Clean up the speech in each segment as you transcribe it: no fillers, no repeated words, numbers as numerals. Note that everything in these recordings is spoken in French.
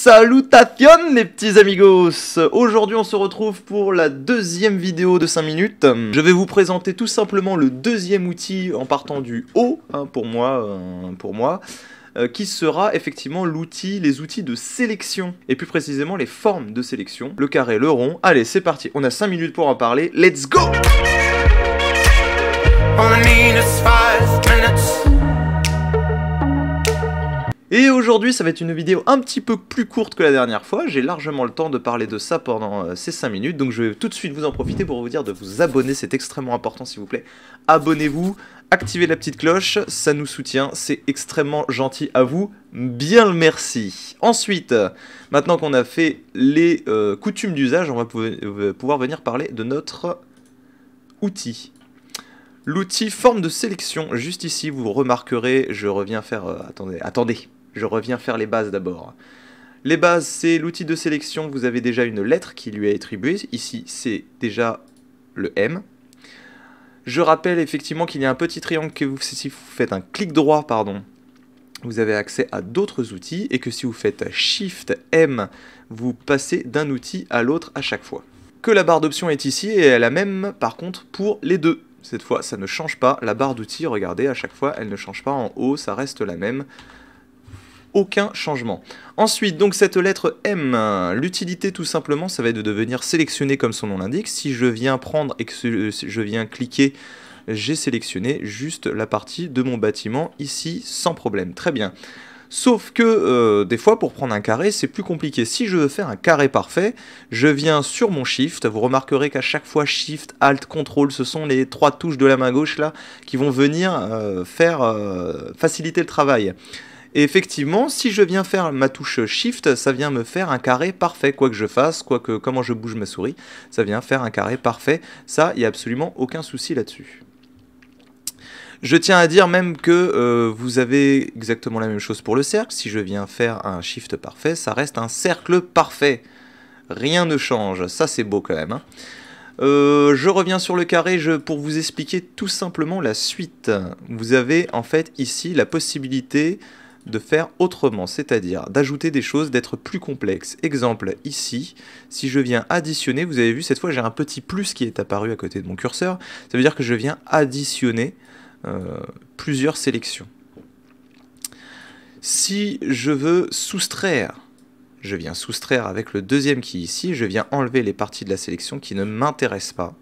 Salutations les petits amigos. Aujourd'hui on se retrouve pour la deuxième vidéo de 5 minutes. Je vais vous présenter tout simplement le deuxième outil en partant du haut, pour moi, qui sera effectivement les outils de sélection, et plus précisément les formes de sélection, le carré, le rond. Allez, c'est parti, on a 5 minutes pour en parler, let's go! Et aujourd'hui, ça va être une vidéo un petit peu plus courte que la dernière fois. J'ai largement le temps de parler de ça pendant ces 5 minutes. Donc je vais tout de suite vous en profiter pour vous dire de vous abonner. C'est extrêmement important, s'il vous plaît. Abonnez-vous, activez la petite cloche, ça nous soutient. C'est extrêmement gentil à vous. Bien le merci. Ensuite, maintenant qu'on a fait les coutumes d'usage, on va pouvoir venir parler de notre outil. L'outil forme de sélection, juste ici, vous remarquerez, je reviens faire... attendez. Je reviens faire les bases d'abord. Les bases, c'est l'outil de sélection. Vous avez déjà une lettre qui lui est attribuée. Ici, c'est déjà le M. Je rappelle effectivement qu'il y a un petit triangle que si vous faites un clic droit, vous avez accès à d'autres outils. Et que si vous faites Shift M, vous passez d'un outil à l'autre à chaque fois. Que la barre d'options est ici et elle a la même par contre pour les deux. Cette fois, ça ne change pas. La barre d'outils, regardez, à chaque fois, elle ne change pas en haut, ça reste la même. Aucun changement. Ensuite, donc cette lettre M, l'utilité tout simplement, ça va être de venir sélectionner comme son nom l'indique. Si je viens prendre et que je viens cliquer, j'ai sélectionné juste la partie de mon bâtiment ici sans problème. Très bien. Sauf que des fois, pour prendre un carré, c'est plus compliqué. Si je veux faire un carré parfait, je viens sur mon Shift. Vous remarquerez qu'à chaque fois, Shift, Alt, Control, ce sont les 3 touches de la main gauche là qui vont venir faciliter le travail. Et effectivement, si je viens faire ma touche Shift, ça vient me faire un carré parfait. Quoi que je fasse, comment je bouge ma souris, ça vient faire un carré parfait. Ça, il n'y a absolument aucun souci là-dessus. Je tiens à dire même que vous avez exactement la même chose pour le cercle. Si je viens faire un Shift parfait, ça reste un cercle parfait. Rien ne change. Ça, c'est beau quand même. Je reviens sur le carré pour vous expliquer tout simplement la suite. Vous avez en fait ici la possibilité de faire autrement, c'est-à-dire d'ajouter des choses, d'être plus complexe. Exemple, ici, si je viens additionner, vous avez vu, cette fois j'ai un petit plus qui est apparu à côté de mon curseur, ça veut dire que je viens additionner plusieurs sélections. Si je veux soustraire, je viens soustraire avec le deuxième qui est ici, je viens enlever les parties de la sélection qui ne m'intéressent pas.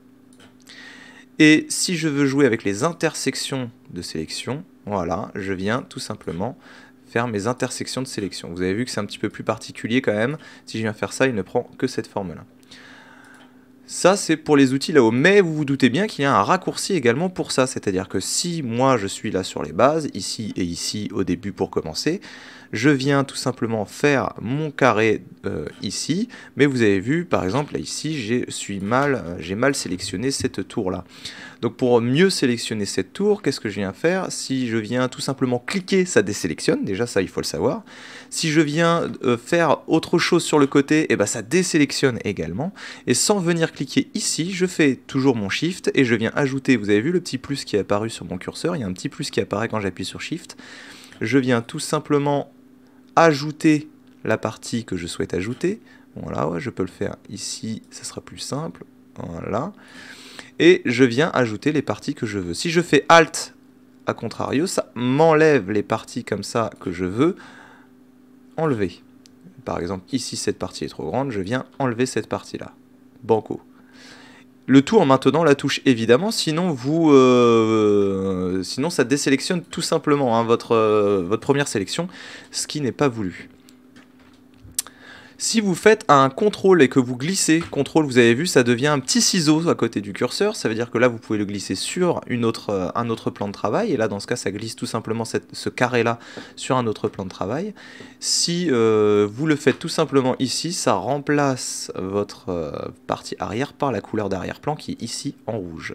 Et si je veux jouer avec les intersections de sélection, voilà, je viens tout simplement faire mes intersections de sélection. Vous avez vu que c'est un petit peu plus particulier quand même. Si je viens faire ça, il ne prend que cette forme-là. Ça, c'est pour les outils là-haut. Mais vous vous doutez bien qu'il y a un raccourci également pour ça. C'est-à-dire que si moi, je suis là sur les bases, ici et ici au début pour commencer, je viens tout simplement faire mon carré ici. Mais vous avez vu, par exemple, là ici, j'ai mal sélectionné cette tour-là. Donc pour mieux sélectionner cette tour, qu'est-ce que je viens faire? Si je viens tout simplement cliquer, ça désélectionne, déjà ça il faut le savoir. Si je viens faire autre chose sur le côté, et ben ça désélectionne également. Et sans venir cliquer ici, je fais toujours mon Shift et je viens ajouter, vous avez vu le petit plus qui est apparu sur mon curseur, il y a un petit plus qui apparaît quand j'appuie sur Shift. Je viens tout simplement ajouter la partie que je souhaite ajouter. Voilà, ouais, je peux le faire ici, ça sera plus simple. Voilà. Et je viens ajouter les parties que je veux. Si je fais Alt, à contrario, ça m'enlève les parties comme ça que je veux enlever. Par exemple, ici, cette partie est trop grande, je viens enlever cette partie-là. Banco. Le tout en maintenant la touche, évidemment, sinon sinon ça désélectionne tout simplement votre première sélection, ce qui n'est pas voulu. Si vous faites un contrôle et que vous glissez, contrôle, vous avez vu, ça devient un petit ciseau à côté du curseur. Ça veut dire que là, vous pouvez le glisser sur un autre plan de travail. Et là, dans ce cas, ça glisse tout simplement ce carré-là sur un autre plan de travail. Si vous le faites tout simplement ici, ça remplace votre partie arrière par la couleur d'arrière-plan qui est ici en rouge.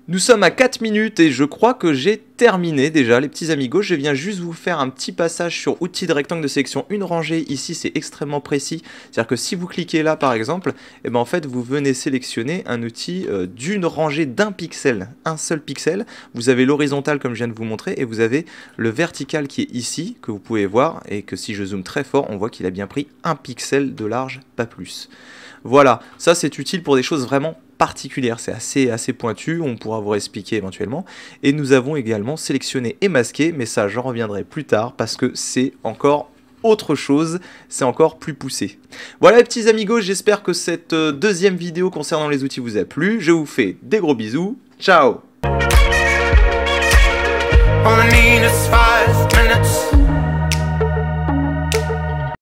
Nous sommes à 4 minutes et je crois que j'ai terminé déjà les petits amigos. Je viens juste vous faire un petit passage sur outils de rectangle de sélection, une rangée. Ici c'est extrêmement précis, c'est-à-dire que si vous cliquez là par exemple, et ben en fait vous venez sélectionner un outil d'une rangée d'un pixel, un seul pixel. Vous avez l'horizontal comme je viens de vous montrer et vous avez le vertical qui est ici, que vous pouvez voir et que si je zoome très fort, on voit qu'il a bien pris un pixel de large, pas plus. Voilà, ça c'est utile pour des choses vraiment particulière, c'est assez pointu, on pourra vous expliquer éventuellement. Et nous avons également sélectionné et masqué, mais ça j'en reviendrai plus tard parce que c'est encore autre chose, c'est encore plus poussé. Voilà les petits amigos, j'espère que cette deuxième vidéo concernant les outils vous a plu. Je vous fais des gros bisous, ciao.